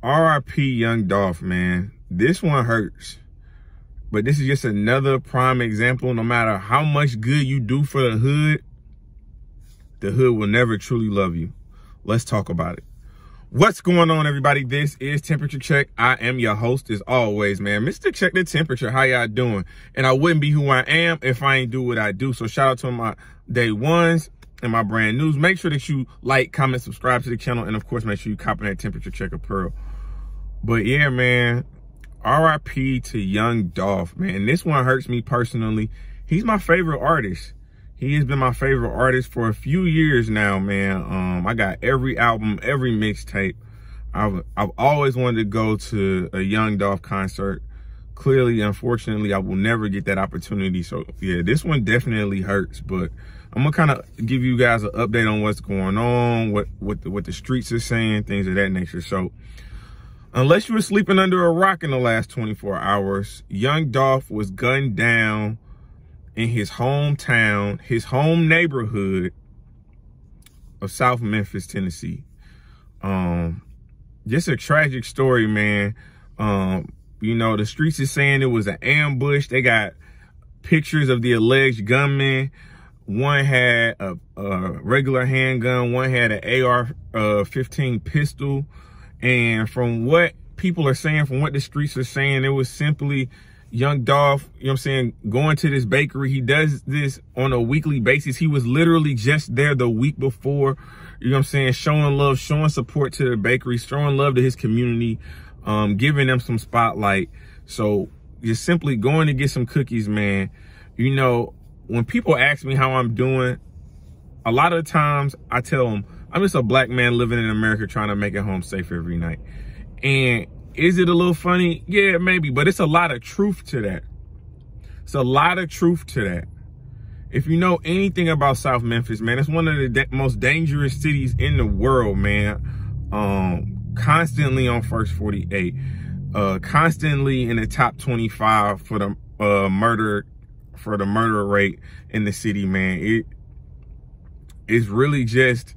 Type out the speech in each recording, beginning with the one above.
R.I.P. Young Dolph, man. This one hurts. But this is just another prime example. No matter how much good you do for the hood will never truly love you. Let's talk about it. What's going on, everybody? This is Temperature Check. I am your host, as always, man. Mr. Check the Temperature. How y'all doing? And I wouldn't be who I am if I ain't do what I do. So shout out to my day ones and my brand news. Make sure that you like, comment, subscribe to the channel. And, of course, make sure you copy that Temperature Check apparel. But, yeah, man, R.I.P. to Young Dolph, man. This one hurts me personally. He's my favorite artist. He has been my favorite artist for a few years now, man. I got every album, every mixtape. I've always wanted to go to a Young Dolph concert. Clearly, unfortunately, I will never get that opportunity. So, yeah, this one definitely hurts. But I'm going to kind of give you guys an update on what's going on, what the streets are saying, things of that nature. So, unless you were sleeping under a rock in the last 24 hours, Young Dolph was gunned down in his hometown, his home neighborhood of South Memphis, Tennessee. Just a tragic story, man. You know, the streets is saying it was an ambush. They got pictures of the alleged gunman. One had a regular handgun. One had an AR-15 pistol. And from what people are saying, from what the streets are saying, it was simply Young Dolph, you know what I'm saying, going to this bakery. He does this on a weekly basis. He was literally just there the week before, you know what I'm saying, showing love, showing support to the bakery, showing love to his community, giving them some spotlight. So you're simply going to get some cookies, man. You know, when people ask me how I'm doing, a lot of times I tell them, I'm just a black man living in America trying to make it home safe every night. And is it a little funny? Yeah, maybe, but it's a lot of truth to that. It's a lot of truth to that. If you know anything about South Memphis, man, it's one of the most dangerous cities in the world, man. Constantly on first 48, constantly in the top 25 for the murder rate in the city, man. It's really just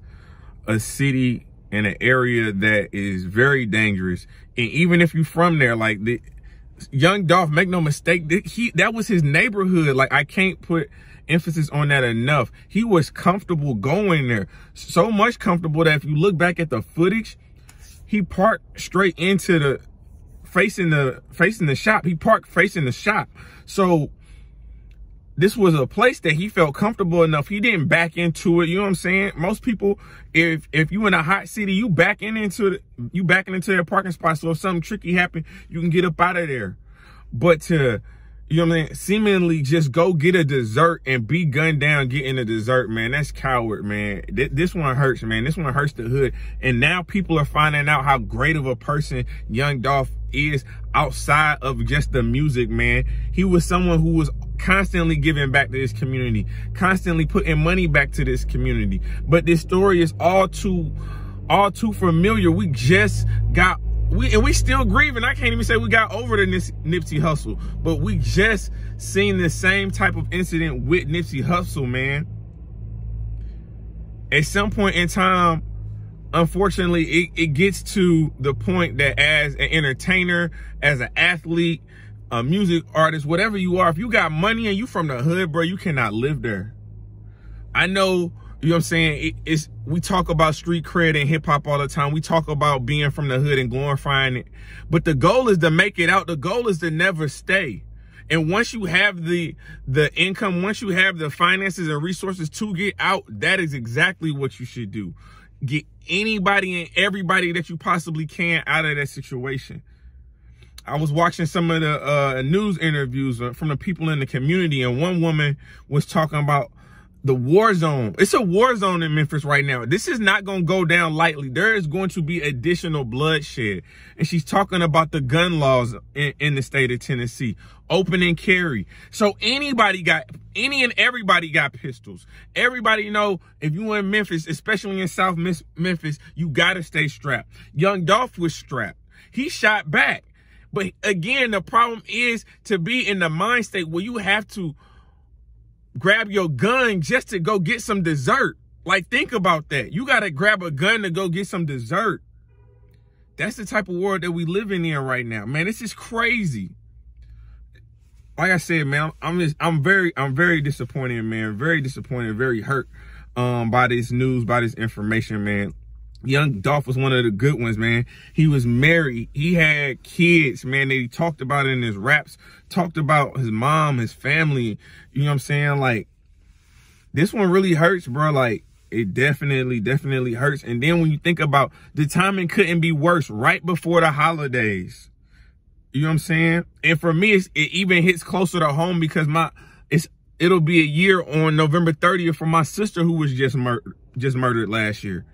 a city in an area that is very dangerous. And even if you're from there, like Young Dolph, make no mistake, that was his neighborhood. Like, I can't put emphasis on that enough. He was comfortable going there. So much comfortable that if you look back at the footage, he parked straight into the facing the shop. He parked facing the shop. So this was a place that he felt comfortable enough. He didn't back into it. You know what I'm saying? Most people, if you in a hot city, you backing into their parking spot. So if something tricky happened, you can get up out of there. But to, you know what I'm saying, seemingly just go get a dessert and be gunned down getting a dessert, man, that's coward, man. This one hurts, man. This one hurts the hood. And now people are finding out how great of a person Young Dolph is outside of just the music, man. He was someone who was constantly giving back to this community, constantly putting money back to this community. But this story is all too familiar. We just got, we still grieving. I can't even say we got over the Nipsey Hussle, but we just seen the same type of incident with Nipsey Hussle, man. At some point in time, unfortunately, it gets to the point that as an entertainer, as an athlete, a music artist, whatever you are, if you got money and you from the hood, bro, you cannot live there. I know, you know what I'm saying, we talk about street cred and hip hop all the time. We talk about being from the hood and glorifying it. But the goal is to make it out. The goal is to never stay. And once you have the income, once you have the finances and resources to get out, that is exactly what you should do. Get anybody and everybody that you possibly can out of that situation. I was watching some of the news interviews from the people in the community, and one woman was talking about the war zone. It's a war zone in Memphis right now. This is not going to go down lightly. There is going to be additional bloodshed. And she's talking about the gun laws in the state of Tennessee. Open and carry. So any and everybody got pistols. Everybody know if you in Memphis, especially in South Memphis, you got to stay strapped. Young Dolph was strapped. He shot back. But again, the problem is to be in the mind state where you have to grab your gun just to go get some dessert. Like, think about that. You got to grab a gun to go get some dessert. That's the type of world that we living in right now, man. This is crazy. Like I said, man, I'm very disappointed, man. Very disappointed, very hurt by this news, by this information, man. Young Dolph was one of the good ones, man. He was married. He had kids, man, that he talked about in his raps, talked about his mom, his family. You know what I'm saying? Like, this one really hurts, bro. Like, it definitely hurts. And then when you think about the timing couldn't be worse, right before the holidays. You know what I'm saying? And for me, it even hits closer to home because it'll be a year on November 30th for my sister who was just murdered last year.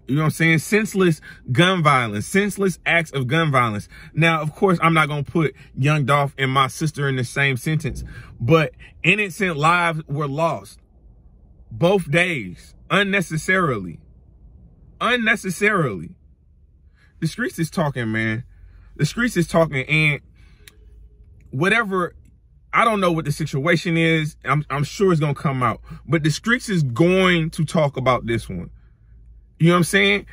You know what I'm saying? Senseless gun violence, senseless acts of gun violence. Now, of course, I'm not going to put young Dolph and my sister in the same sentence, but innocent lives were lost both days, unnecessarily. The streets is talking, man. The streets is talking, and whatever, I don't know what the situation is. I'm sure it's going to come out, but the streets is going to talk about this one. You know what I'm saying?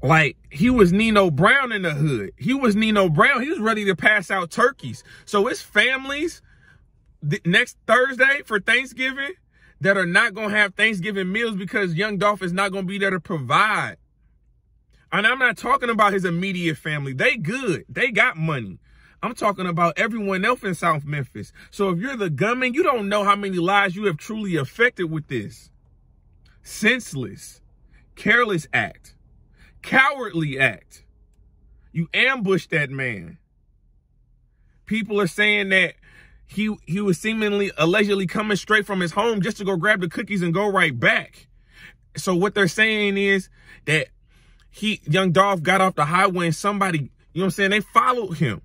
Like, he was Nino Brown in the hood. He was Nino Brown. He was ready to pass out turkeys. So it's families next Thursday for Thanksgiving that are not going to have Thanksgiving meals because young Dolph is not going to be there to provide. And I'm not talking about his immediate family. They good. They got money. I'm talking about everyone else in South Memphis. So if you're the gunman, you don't know how many lives you have truly affected with this. Senseless. Careless act, cowardly act. You ambushed that man. People are saying that he was seemingly allegedly coming straight from his home just to go grab the cookies and go right back. So what they're saying is that young Dolph got off the highway and somebody, you know what I'm saying, they followed him.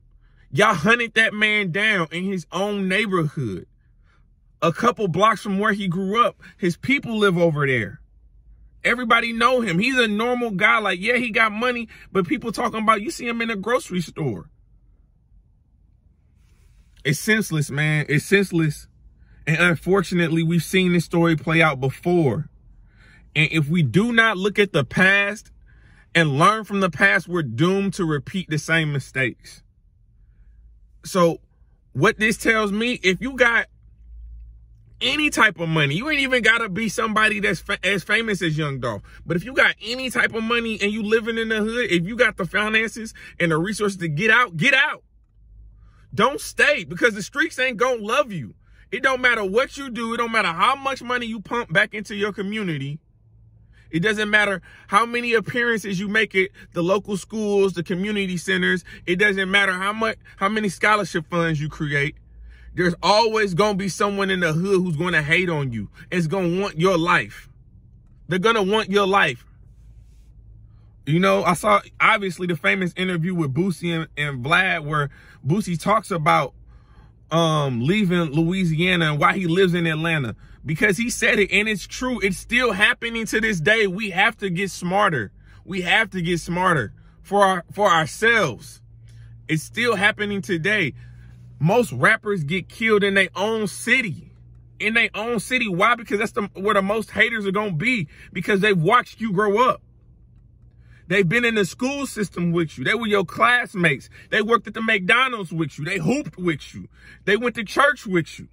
Y'all hunted that man down in his own neighborhood. A couple blocks from where he grew up. His people live over there. Everybody know him. He's a normal guy. Like, yeah, he got money, but people talking about, you see him in a grocery store. It's senseless, man. It's senseless. And unfortunately, we've seen this story play out before. And if we do not look at the past and learn from the past, we're doomed to repeat the same mistakes. So what this tells me, if you got any type of money, you ain't even gotta be somebody that's as famous as young Dolph. But if you got any type of money and you living in the hood, if you got the finances and the resources to get out, get out. Don't stay, because the streets ain't gonna love you. It don't matter what you do. It don't matter how much money you pump back into your community. It doesn't matter how many appearances you make at the local schools, the community centers. It doesn't matter how many scholarship funds you create. There's always going to be someone in the hood who's going to hate on you. It's going to want your life. They're going to want your life. You know, I saw, obviously, the famous interview with Boosie and Vlad where Boosie talks about leaving Louisiana and why he lives in Atlanta. Because he said it, and it's true. It's still happening to this day. We have to get smarter. We have to get smarter for ourselves. It's still happening today. Most rappers get killed in their own city. In their own city. Why? Because that's where the most haters are going to be. Because they've watched you grow up. They've been in the school system with you. They were your classmates. They worked at the McDonald's with you. They hooped with you. They went to church with you.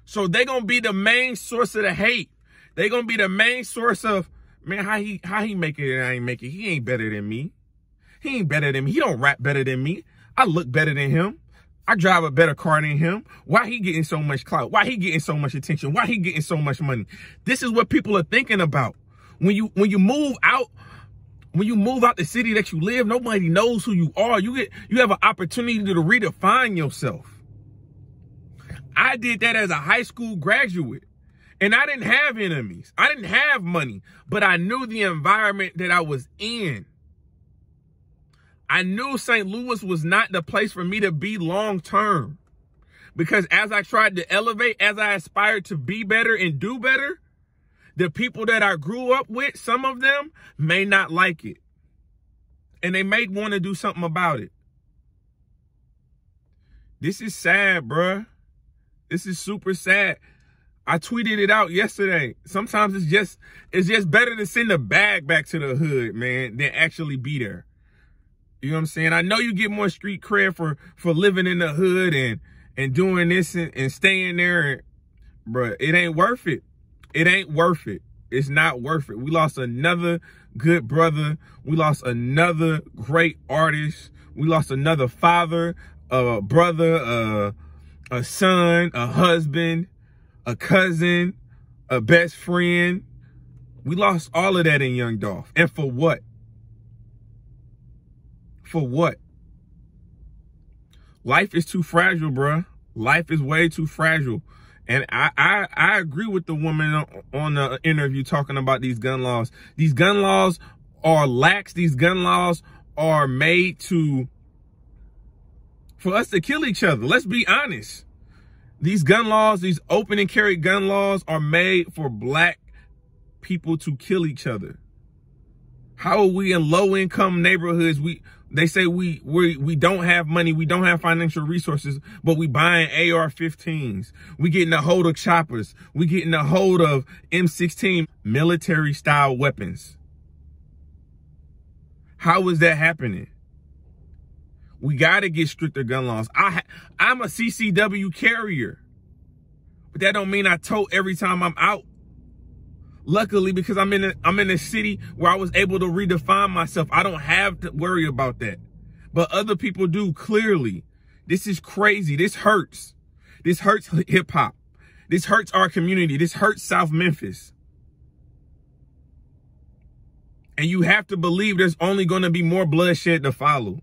So they're going to be the main source of the hate. They're going to be the main source of, man, how he make it and I ain't make it. He ain't better than me. He ain't better than me. He don't rap better than me. I look better than him. I drive a better car than him. Why he getting so much clout? Why he getting so much attention? Why he getting so much money? This is what people are thinking about. When you move out the city that you live, nobody knows who you are. You have an opportunity to redefine yourself. I did that as a high school graduate, and I didn't have enemies. I didn't have money, but I knew the environment that I was in. I knew St. Louis was not the place for me to be long term, because as I tried to elevate, as I aspired to be better and do better, the people that I grew up with, some of them may not like it, and they may want to do something about it. This is sad, bruh. This is super sad. I tweeted it out yesterday. Sometimes it's just better to send a bag back to the hood, man, than actually be there. You know what I'm saying? I know you get more street cred for living in the hood and doing this and staying there, but it ain't worth it. It ain't worth it. It's not worth it. We lost another good brother. We lost another great artist. We lost another father, a brother, a son, a husband, a cousin, a best friend. We lost all of that in young Dolph. And for what? For what? Life is too fragile, bruh. Life is way too fragile. And I agree with the woman on the interview talking about these gun laws. These gun laws are lax. These gun laws are made for us to kill each other. Let's be honest. These gun laws, these open and carry gun laws are made for black people to kill each other. How are we in low income neighborhoods? They say we don't have money, we don't have financial resources, but we buying AR-15s. We getting a hold of choppers. We getting a hold of M16 military style weapons. How is that happening? We got to get stricter gun laws. I'm a CCW carrier, but that don't mean I tote every time I'm out. Luckily, because I'm in a city where I was able to redefine myself. I don't have to worry about that. But other people do, clearly. This is crazy. This hurts. This hurts hip hop. This hurts our community. This hurts South Memphis. And you have to believe there's only going to be more bloodshed to follow.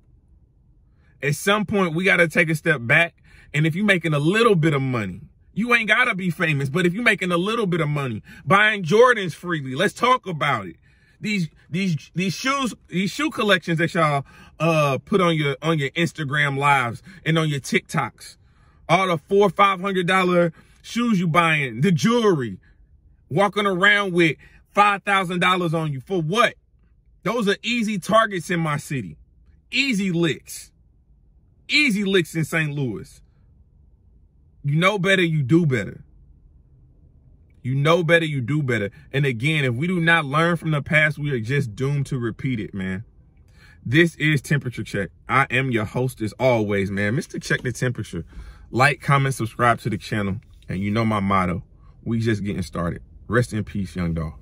At some point, we got to take a step back. And if you're making a little bit of money, you ain't got to be famous, but if you're making a little bit of money, buying Jordans freely, let's talk about it. These shoe collections that y'all put on your Instagram lives and on your TikToks, all the $400-500 shoes you buying, the jewelry, walking around with $5,000 on you for what? Those are easy targets in my city. Easy licks. Easy licks in St. Louis. You know better, you do better. You know better, you do better. And again, if we do not learn from the past, we are just doomed to repeat it, man. This is Temperature Check. I am your host as always, man. Mr. Check the Temperature. Like, comment, subscribe to the channel. And you know my motto. We just getting started. Rest in peace, young Dolph.